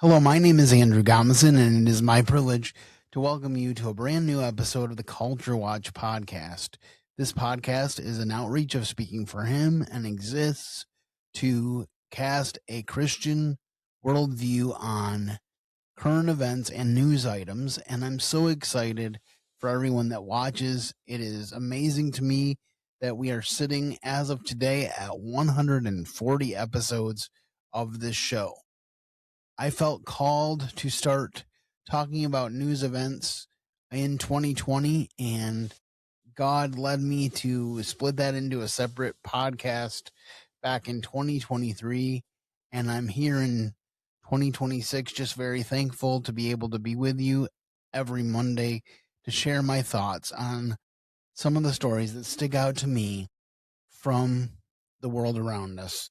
Hello, my name is Andrew Gomison, and it is my privilege to welcome you to a brand new episode of the Culture Watch podcast. This podcast is an outreach of Speaking for Him and exists to cast a Christian worldview on current events and news items, and I'm so excited for everyone that watches. It is amazing to me that we are sitting, as of today, at 140 episodes of this show. I felt called to start talking about news events in 2020, and God led me to split that into a separate podcast back in 2023. And I'm here in 2026, just very thankful to be able to be with you every Monday to share my thoughts on some of the stories that stick out to me from the world around us.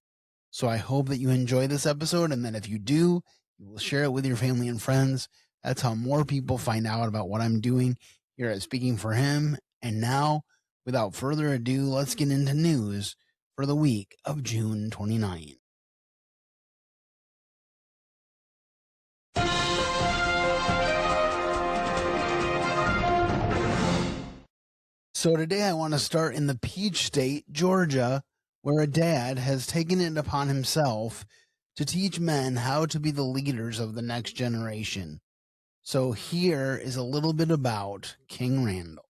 So I hope that you enjoy this episode, and that if you do, you will share it with your family and friends. That's how more people find out about what I'm doing here at Speaking for Him. And now, without further ado, let's get into news for the week of June 29. So today I want to start in the Peach State, Georgia, where a dad has taken it upon himself to teach men how to be the leaders of the next generation. So here is a little bit about King Randall.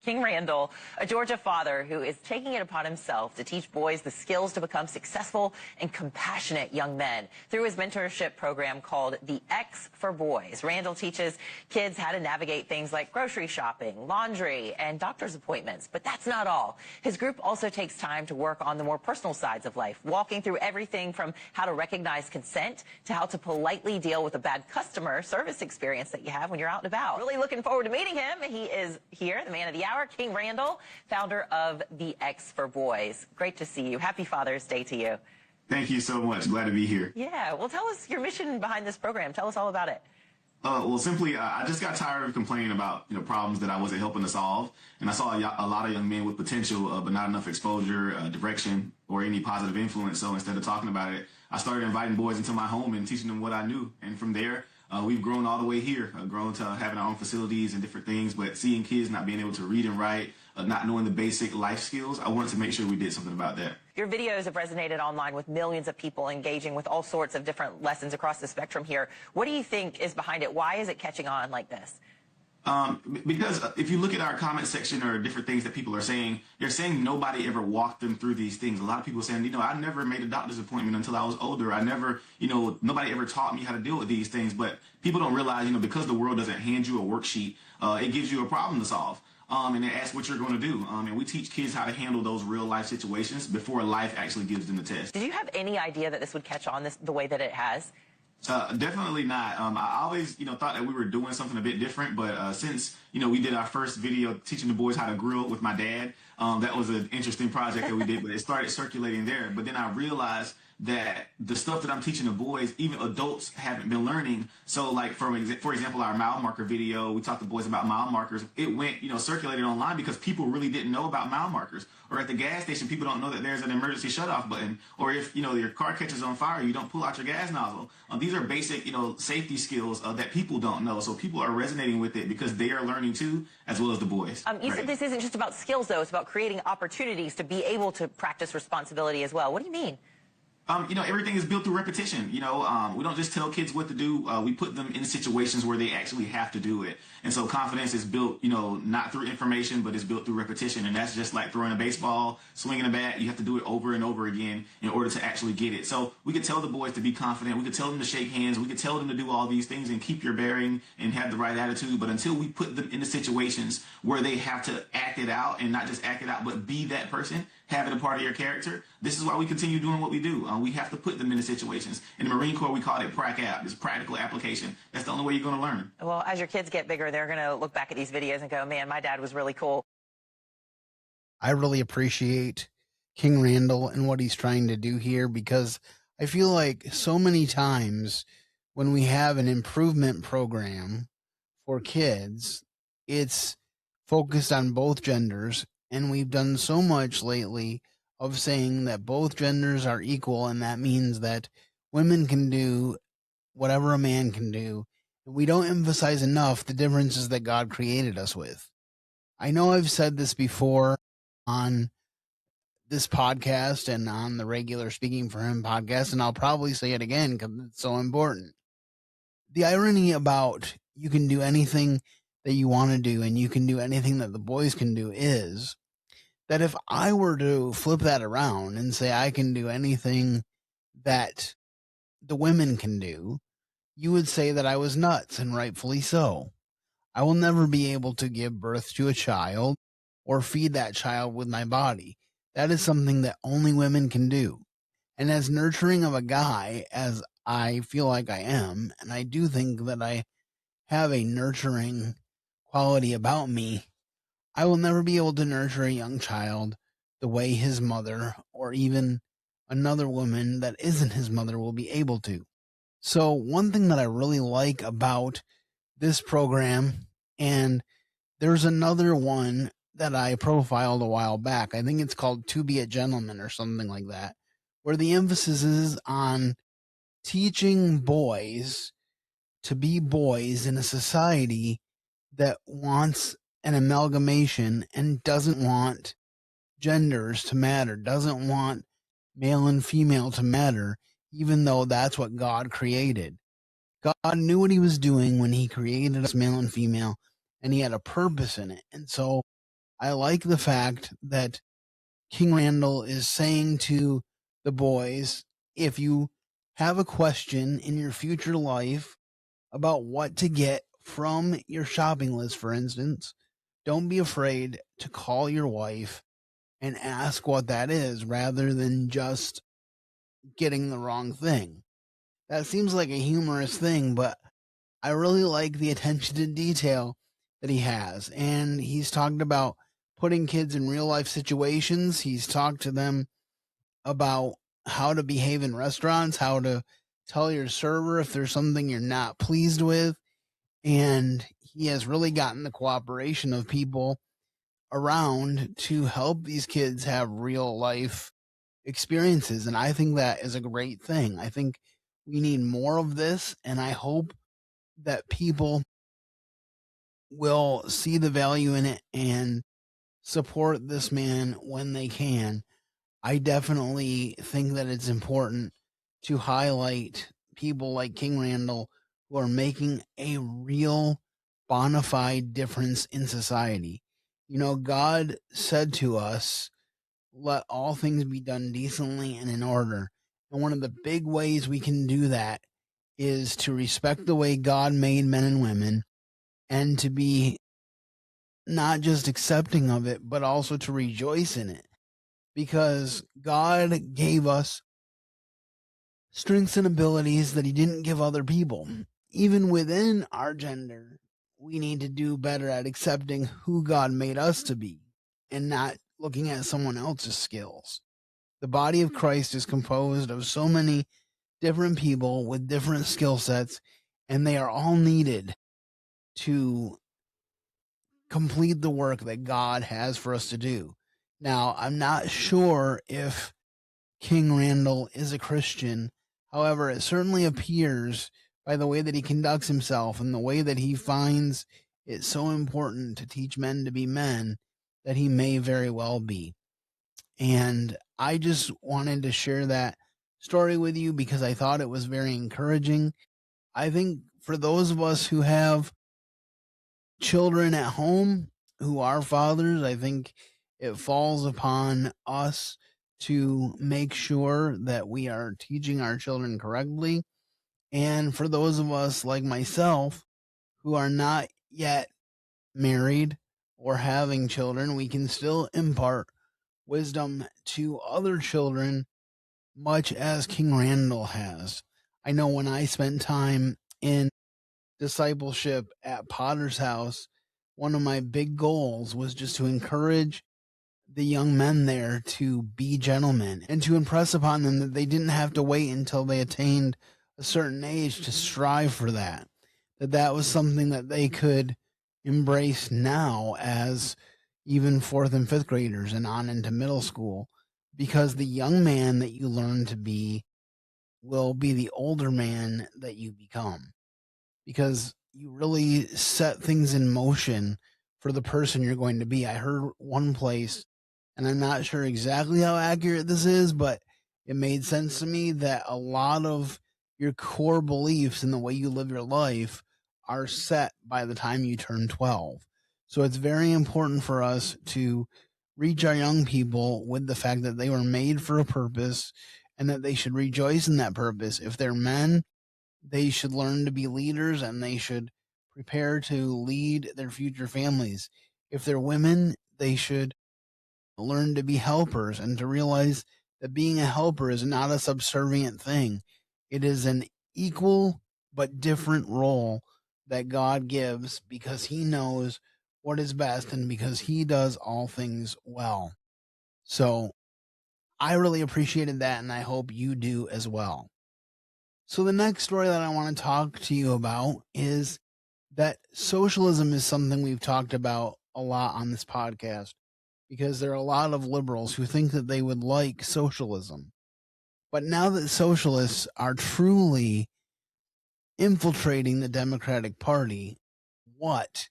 King Randall, a Georgia father who is taking it upon himself to teach boys the skills to become successful and compassionate young men through his mentorship program called the X for Boys. Randall teaches kids how to navigate things like grocery shopping, laundry, and doctor's appointments. But that's not all. His group also takes time to work on the more personal sides of life, walking through everything from how to recognize consent to how to politely deal with a bad customer service experience that you have when you're out and about. Really looking forward to meeting him. He is here, the man of the hour, King Randall, founder of the X for Boys. Great to see you. Happy Father's Day to you. Thank you so much. Glad to be here. Yeah. Well, tell us your mission behind this program. Tell us all about it. Well, simply, I just got tired of complaining about problems that I wasn't helping to solve, and I saw a lot of young men with potential, but not enough exposure, direction, or any positive influence. So instead of talking about it, I started inviting boys into my home and teaching them what I knew, and from there, we've grown all the way here, grown to having our own facilities and different things, but seeing kids not being able to read and write, not knowing the basic life skills, I wanted to make sure we did something about that. Your videos have resonated online with millions of people engaging with all sorts of different lessons across the spectrum here. What do you think is behind it? Why is it catching on like this? Because if you look at our comment section or different things that people are saying, they're saying nobody ever walked them through these things. A lot of people are saying, I never made a doctor's appointment until I was older. I never, nobody ever taught me how to deal with these things. But people don't realize, because the world doesn't hand you a worksheet, it gives you a problem to solve. And it asks what you're going to do. And we teach kids how to handle those real life situations before life actually gives them the test. Did you have any idea that this would catch on the way that it has? Definitely not. I always, thought that we were doing something a bit different, but since, we did our first video teaching the boys how to grill with my dad, that was an interesting project that we did, but it started circulating there. But then I realized that the stuff that I'm teaching the boys, even adults haven't been learning. So like, for example, our mile marker video, we taught the boys about mile markers. It went, circulated online because people really didn't know about mile markers. Or at the gas station, people don't know that there's an emergency shutoff button. Or if, your car catches on fire, you don't pull out your gas nozzle. These are basic, safety skills that people don't know. So people are resonating with it because they are learning too, as well as the boys. You said this isn't just about skills, though. It's about creating opportunities to be able to practice responsibility as well. What do you mean? Everything is built through repetition. We don't just tell kids what to do. We put them in situations where they actually have to do it. And so confidence is built, not through information, but it's built through repetition. And that's just like throwing a baseball, swinging a bat. You have to do it over and over again in order to actually get it. So we could tell the boys to be confident. We could tell them to shake hands. We could tell them to do all these things and keep your bearing and have the right attitude. But until we put them into situations where they have to act it out, and not just act it out, but be that person, have it a part of your character, this is why we continue doing what we do. We have to put them into situations. In the Marine Corps, we call it prac-app. It's practical application. That's the only way you're going to learn. Well, as your kids get bigger, they're going to look back at these videos and go, man, my dad was really cool. I really appreciate King Randall and what he's trying to do here, because I feel like so many times when we have an improvement program for kids, it's focused on both genders. And we've done so much lately of saying that both genders are equal, and that means that women can do whatever a man can do. We don't emphasize enough the differences that God created us with. I know I've said this before on this podcast and on the regular Speaking for Him podcast, and I'll probably say it again because it's so important. The irony about you can do anything that you want to do and you can do anything that the boys can do is that if I were to flip that around and say I can do anything that the women can do, you would say that I was nuts, and rightfully so. I will never be able to give birth to a child or feed that child with my body. That is something that only women can do. And as nurturing of a guy as I feel like I am, and I do think that I have a nurturing quality about me, I will never be able to nurture a young child the way his mother or even another woman that isn't his mother will be able to. So one thing that I really like about this program, and there's another one that I profiled a while back. I think it's called To Be a Gentleman or something like that, where the emphasis is on teaching boys to be boys in a society that wants an amalgamation and doesn't want genders to matter, doesn't want male and female to matter, even though that's what God created. God knew what he was doing when he created us male and female, and he had a purpose in it. And so I like the fact that King Randall is saying to the boys, if you have a question in your future life about what to get from your shopping list, for instance, don't be afraid to call your wife and ask what that is rather than just getting the wrong thing. That seems like a humorous thing, but I really like the attention to detail that he has. And he's talked about putting kids in real life situations. He's talked to them about how to behave in restaurants, how to tell your server if there's something you're not pleased with. And he has really gotten the cooperation of people around to help these kids have real life experiences. And I think that is a great thing. I think we need more of this. And I hope that people will see the value in it and support this man when they can. I definitely think that it's important to highlight people like King Randall who are making a real bona fide difference in society. You know, God said to us, let all things be done decently and in order. And one of the big ways we can do that is to respect the way God made men and women and to be not just accepting of it, but also to rejoice in it. Because God gave us strengths and abilities that he didn't give other people. Even within our gender, we need to do better at accepting who God made us to be and not looking at someone else's skills. The body of Christ is composed of so many different people with different skill sets, and they are all needed to complete the work that God has for us to do. Now, I'm not sure if King Randall is a Christian. However, it certainly appears by the way that he conducts himself and the way that he finds it so important to teach men to be men that he may very well be. And I just wanted to share that story with you because I thought it was very encouraging. I think for those of us who have children at home who are fathers, I think it falls upon us to make sure that we are teaching our children correctly. And for those of us like myself who are not yet married or having children, we can still impart wisdom to other children, much as King Randall has. I know when I spent time in discipleship at Potter's house, one of my big goals was just to encourage the young men there to be gentlemen and to impress upon them that they didn't have to wait until they attained a certain age to strive for that. That was something that they could embrace now as even fourth and fifth graders and on into middle school. because the young man that you learn to be will be the older man that you become, because you really set things in motion for the person you're going to be. I heard one place, and I'm not sure exactly how accurate this is, but it made sense to me that a lot of your core beliefs and the way you live your life are set by the time you turn 12. So it's very important for us to reach our young people with the fact that they were made for a purpose and that they should rejoice in that purpose. If they're men, they should learn to be leaders and they should prepare to lead their future families. If they're women, they should learn to be helpers and to realize that being a helper is not a subservient thing. It is an equal but different role that God gives because he knows what is best and because he does all things well. So I really appreciated that, and I hope you do as well. So the next story that I want to talk to you about is that socialism is something we've talked about a lot on this podcast because there are a lot of liberals who think that they would like socialism. But now that socialists are truly infiltrating the Democratic Party, what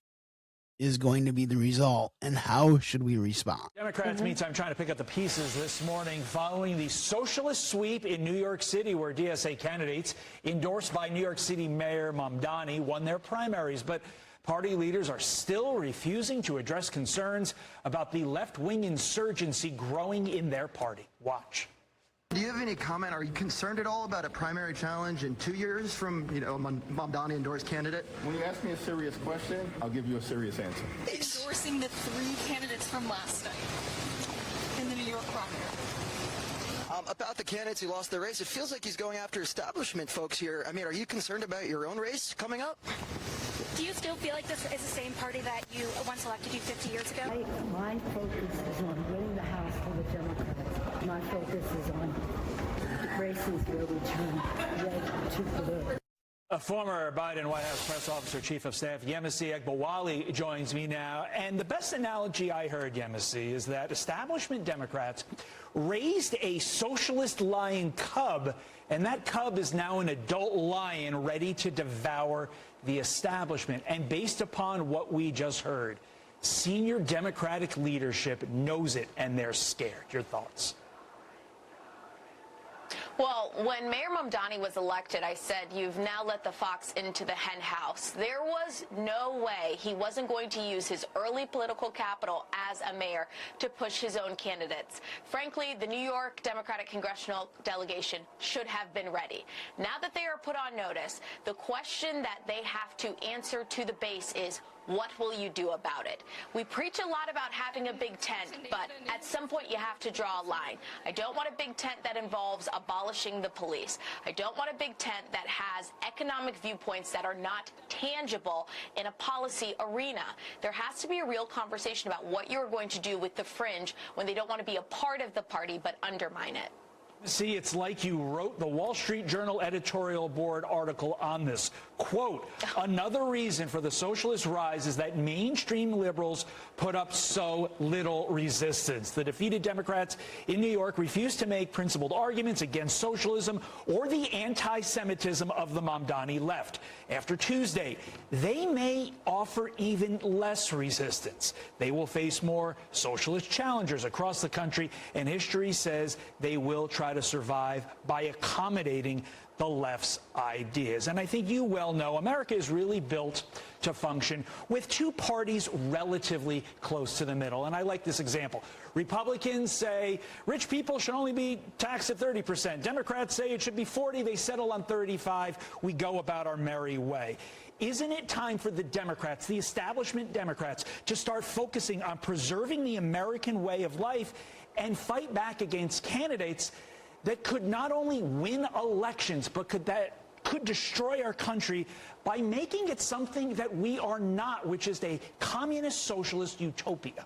is going to be the result and how should we respond? Democrats, meantime, trying to pick up the pieces this morning following the socialist sweep in New York City, where DSA candidates endorsed by New York City Mayor Mamdani won their primaries. But party leaders are still refusing to address concerns about the left-wing insurgency growing in their party. Watch. Do you have any comment? Are you concerned at all about a primary challenge in 2 years from, Mamdani endorsed candidate? When you ask me a serious question, I'll give you a serious answer. Endorsing the 3 candidates from last night in the New York primary. About the candidates who lost their race, it feels like he's going after establishment folks here. I mean, are you concerned about your own race coming up? Do you still feel like this is the same party that you once elected you 50 years ago? My focus is on winning the House for the Democrats. My focus is on races where we turn red to blue. A former Biden White House press officer, chief of staff, Yemisi Egbawali, joins me now. And the best analogy I heard, Yemisi, is that establishment Democrats raised a socialist lion cub, and that cub is now an adult lion ready to devour the establishment. And based upon what we just heard, senior Democratic leadership knows it, and they're scared. Your thoughts? Well, when Mayor Mamdani was elected, I said, you've now let the fox into the hen house. There was no way he wasn't going to use his early political capital as a mayor to push his own candidates. Frankly, the New York Democratic congressional delegation should have been ready. Now that they are put on notice, the question that they have to answer to the base is, what will you do about it? We preach a lot about having a big tent, but at some point you have to draw a line. I don't want a big tent that involves abolishing the police. I don't want a big tent that has economic viewpoints that are not tangible in a policy arena. There has to be a real conversation about what you're going to do with the fringe when they don't want to be a part of the party but undermine it. See, it's like you wrote the Wall Street Journal editorial board article on this. Quote, another reason for the socialist rise is that mainstream liberals put up so little resistance. The defeated Democrats in New York refused to make principled arguments against socialism or the anti-Semitism of the Mamdani left. After Tuesday, they may offer even less resistance. They will face more socialist challengers across the country, and history says they will try to survive by accommodating the left's ideas. And I think you well know America is really built to function with two parties relatively close to the middle. And I like this example. Republicans say rich people should only be taxed at 30%. Democrats say it should be 40. They settle on 35. We go about our merry way. Isn't it time for the Democrats, the establishment Democrats, to start focusing on preserving the American way of life and fight back against candidates that could not only win elections, but could destroy our country by making it something that we are not, which is a communist socialist utopia?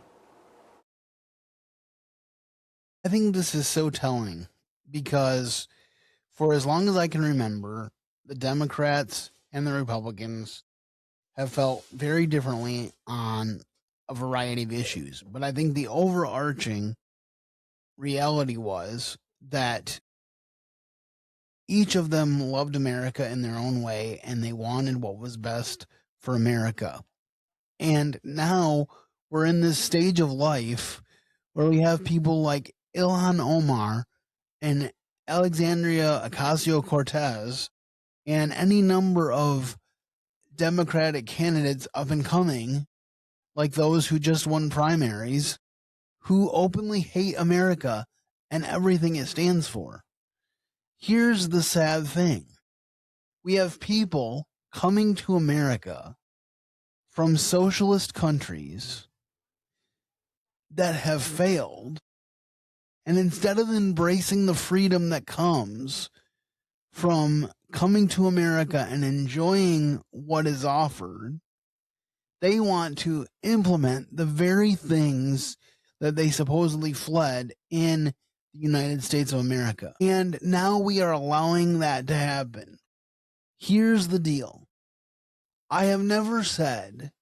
I think this is so telling because for as long as I can remember, the Democrats and the Republicans have felt very differently on a variety of issues. But I think the overarching reality was that each of them loved America in their own way, and they wanted what was best for America. And now we're in this stage of life where we have people like Ilhan Omar and Alexandria Ocasio-Cortez and any number of Democratic candidates up and coming, like those who just won primaries, who openly hate America and everything it stands for. Here's the sad thing. We have people coming to America from socialist countries that have failed, and instead of embracing the freedom that comes from coming to America and enjoying what is offered, they want to implement the very things that they supposedly fled in the United States of America. And now we are allowing that to happen. Here's the deal. I have never said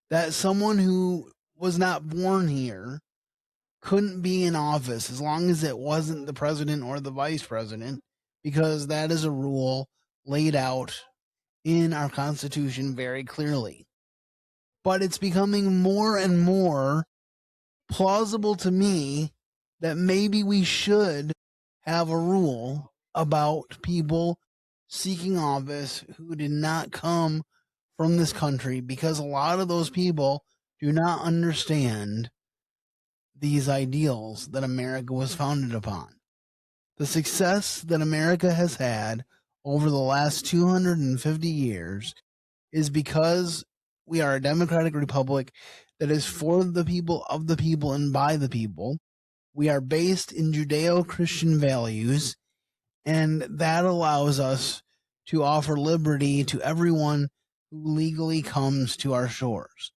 that someone who was not born here couldn't be in office as long as it wasn't the president or the vice president, because that is a rule laid out in our Constitution very clearly. But it's becoming more and more plausible to me that maybe we should have a rule about people seeking office who did not come from this country, because a lot of those people do not understand these ideals that America was founded upon. The success that America has had over the last 250 years is because we are a democratic republic that is for the people, of the people, and by the people. We are based in Judeo-Christian values, and that allows us to offer liberty to everyone who legally comes to our shores.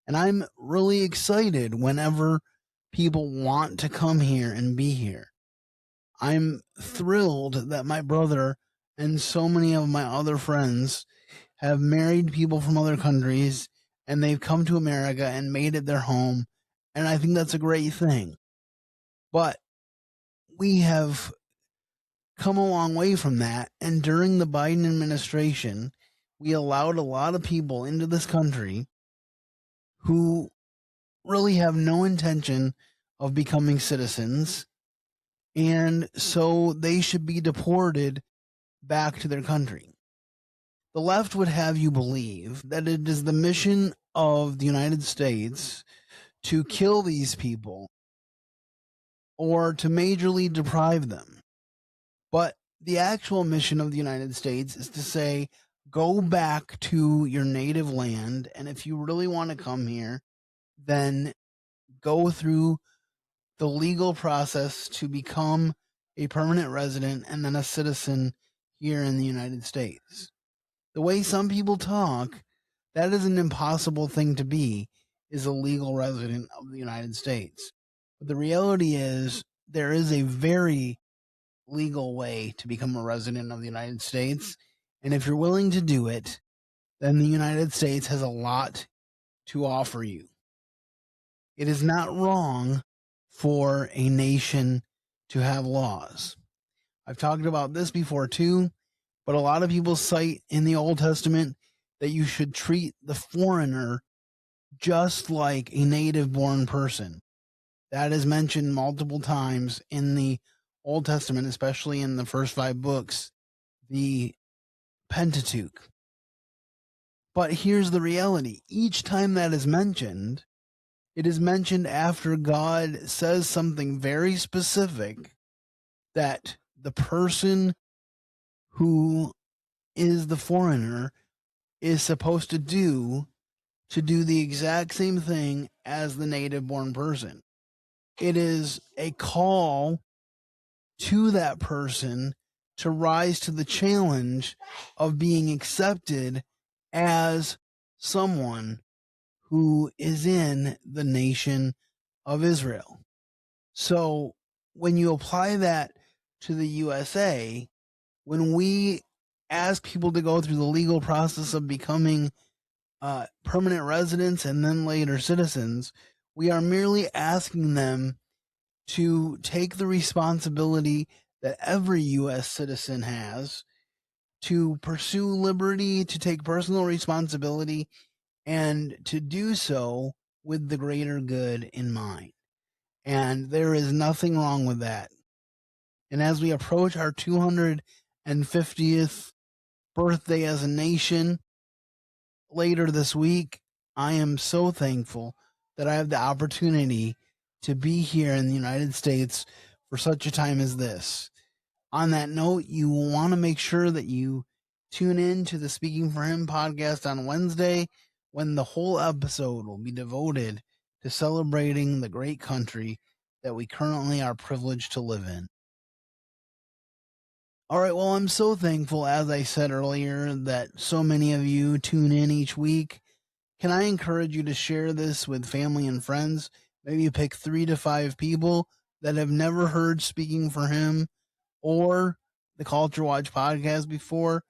And I'm really excited whenever people want to come here and be here. I'm thrilled that my brother and so many of my other friends have married people from other countries, and they've come to America and made it their home. And I think that's a great thing. But we have come a long way from that. And during the Biden administration, we allowed a lot of people into this country who really have no intention of becoming citizens. And so they should be deported back to their country. The left would have you believe that it is the mission of the United States to kill these people or to majorly deprive them. But the actual mission of the United States is to say, go back to your native land, and if you really want to come here, then go through the legal process to become a permanent resident and then a citizen here in the United States. The way some people talk, that is an impossible thing to be, is a legal resident of the United States. But the reality is there is a very legal way to become a resident of the United States. And if you're willing to do it, then the United States has a lot to offer you. It is not wrong for a nation to have laws. I've talked about this before too, but a lot of people cite in the Old Testament that you should treat the foreigner just like a native-born person. That is mentioned multiple times in the Old Testament, especially in the first 5 books, the Pentateuch. But here's the reality. Each time that is mentioned, it is mentioned after God says something very specific that the person who is the foreigner is supposed to do the exact same thing as the native-born person. It is a call to that person to rise to the challenge of being accepted as someone who is in the nation of Israel. So when you apply that to the USA, when we ask people to go through the legal process of becoming permanent residents and then later citizens, we are merely asking them to take the responsibility that every U.S. citizen has to pursue liberty, to take personal responsibility, and to do so with the greater good in mind. And there is nothing wrong with that. And as we approach our 250th birthday as a nation later this week, I am so thankful that I have the opportunity to be here in the United States for such a time as this. On that note, you want to make sure that you tune in to the Speaking for Him podcast on Wednesday, when the whole episode will be devoted to celebrating the great country that we currently are privileged to live in. All right, well, I'm so thankful, as I said earlier, that so many of you tune in each week. Can I encourage you to share this with family and friends? Maybe pick 3 to 5 people that have never heard Speaking for Him or the Culture Watch podcast before.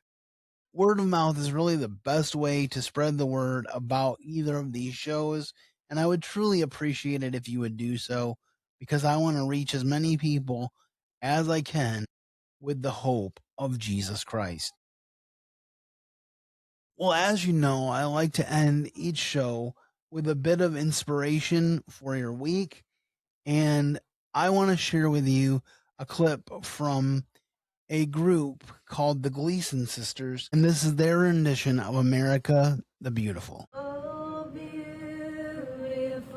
Word of mouth is really the best way to spread the word about either of these shows, and I would truly appreciate it if you would do so, because I want to reach as many people as I can with the hope of Jesus Christ. Well, as you know, I like to end each show with a bit of inspiration for your week, and I want to share with you a clip from a group called the Gleason Sisters, and this is their rendition of America the Beautiful. Oh, beautiful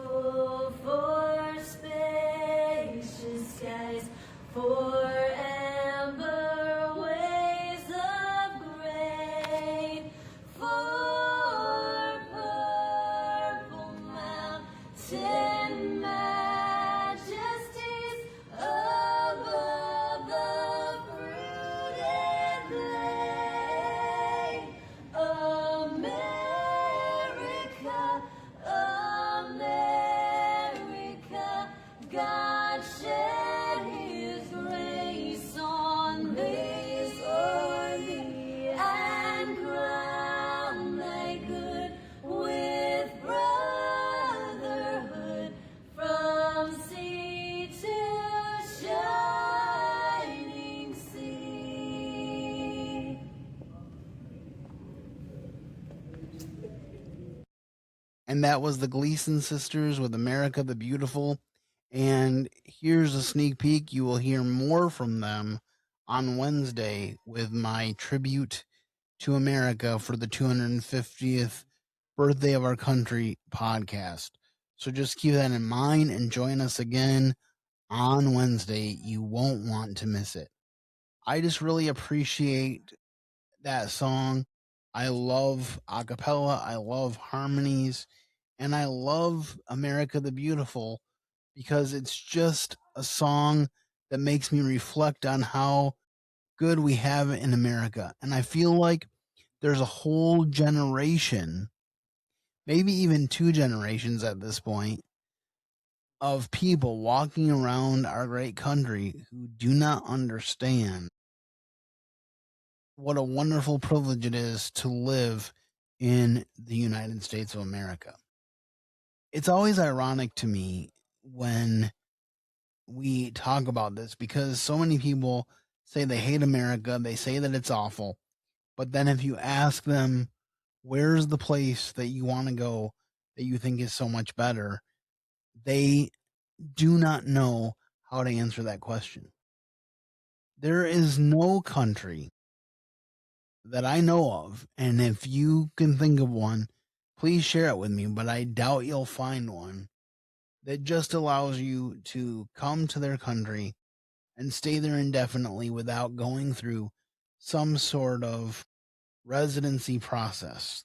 for spacious skies, for amber waves of grain, for purple mountain majesties above the fruited plain. America, America, God shed His grace on thee, and crown thy good with brotherhood from sea to shining sea. And that was the Gleason Sisters with America the Beautiful. And here's a sneak peek. You will hear more from them on Wednesday with my tribute to America for the 250th birthday of our country podcast. So just keep that in mind and join us again on Wednesday. You won't want to miss it. I just really appreciate that song. I love a cappella, I love harmonies, and I love America the Beautiful because it's just a song that makes me reflect on how good we have it in America. And I feel like there's a whole generation, maybe even 2 generations at this point, of people walking around our great country who do not understand what a wonderful privilege it is to live in the United States of America. It's always ironic to me when we talk about this because so many people say they hate America, they say that it's awful, but then if you ask them, where's the place that you want to go that you think is so much better, they do not know how to answer that question. There is no country that I know of, and if you can think of one, please share it with me, but I doubt you'll find one that just allows you to come to their country and stay there indefinitely without going through some sort of residency process.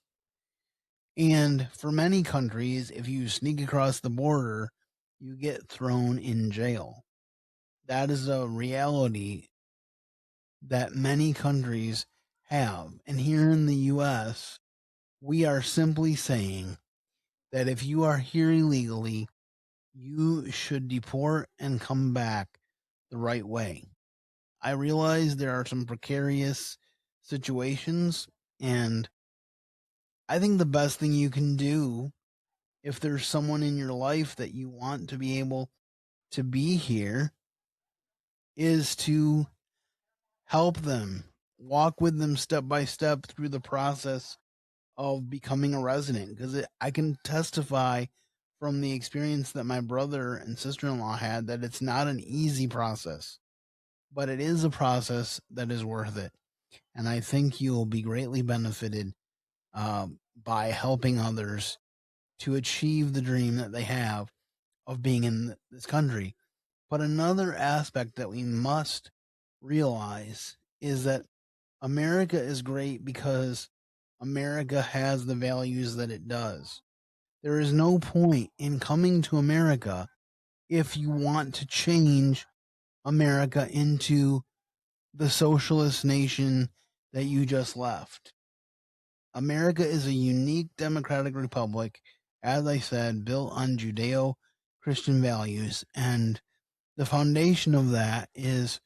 And for many countries, if you sneak across the border, you get thrown in jail. That is a reality that many countries have. And here in the U.S., we are simply saying that if you are here illegally, you should deport and come back the right way. I realize there are some precarious situations, and I think the best thing you can do, if there's someone in your life that you want to be able to be here is to help them, walk with them step by step through the process of becoming a resident. Because I can testify from the experience that my brother and sister-in-law had that it's not an easy process, but it is a process that is worth it. And I think you'll be greatly benefited by helping others to achieve the dream that they have of being in this country. But another aspect that we must realize is that America is great because America has the values that it does. There is no point in coming to America if you want to change America into the socialist nation that you just left. America is a unique democratic republic, as I said, built on Judeo-Christian values. And the foundation of that is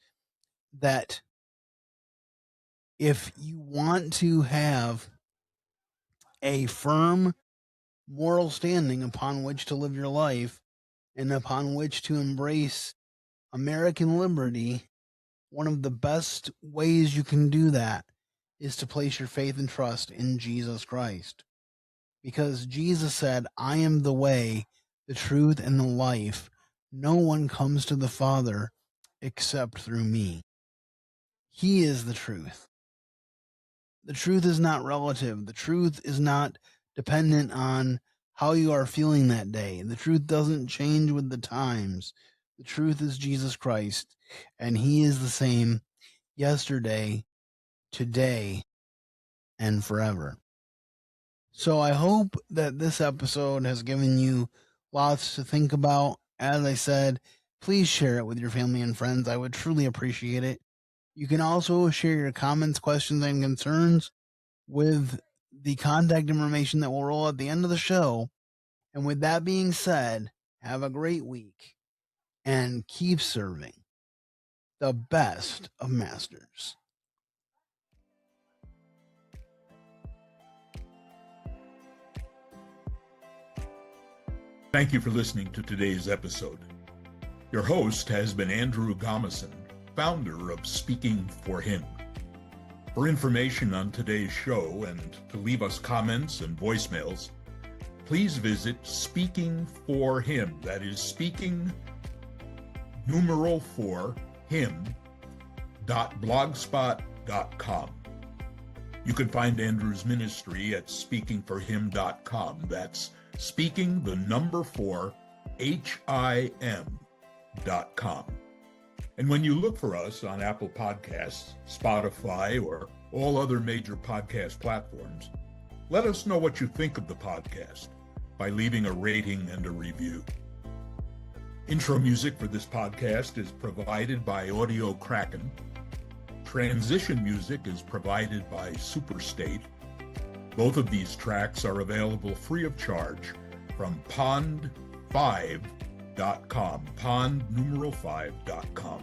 that if you want to have a firm moral standing upon which to live your life and upon which to embrace American liberty, one of the best ways you can do that is to place your faith and trust in Jesus Christ. Because Jesus said, I am the way, the truth, and the life. No one comes to the Father except through me. He is the truth. The truth is not relative. The truth is not dependent on how you are feeling that day. The truth doesn't change with the times. The truth is Jesus Christ, and he is the same yesterday, today, and forever. So I hope that this episode has given you lots to think about. As I said, please share it with your family and friends. I would truly appreciate it. You can also share your comments, questions, and concerns with the contact information that will roll at the end of the show. And with that being said, have a great week and keep serving the best of masters. Thank you for listening to today's episode. Your host has been Andrew Gomison, founder of Speaking for Him. For information on today's show and to leave us comments and voicemails, please visit Speaking for Him. That is speaking numeral for him.blogspot.com. You can find Andrew's ministry at speakingforhim.com. That's speaking the number 4 HIM.com. And when you look for us on Apple Podcasts, Spotify, or all other major podcast platforms, let us know what you think of the podcast by leaving a rating and a review. Intro music for this podcast is provided by Audio Kraken. Transition music is provided by Superstate. Both of these tracks are available free of charge from pond5.com, pond5.com.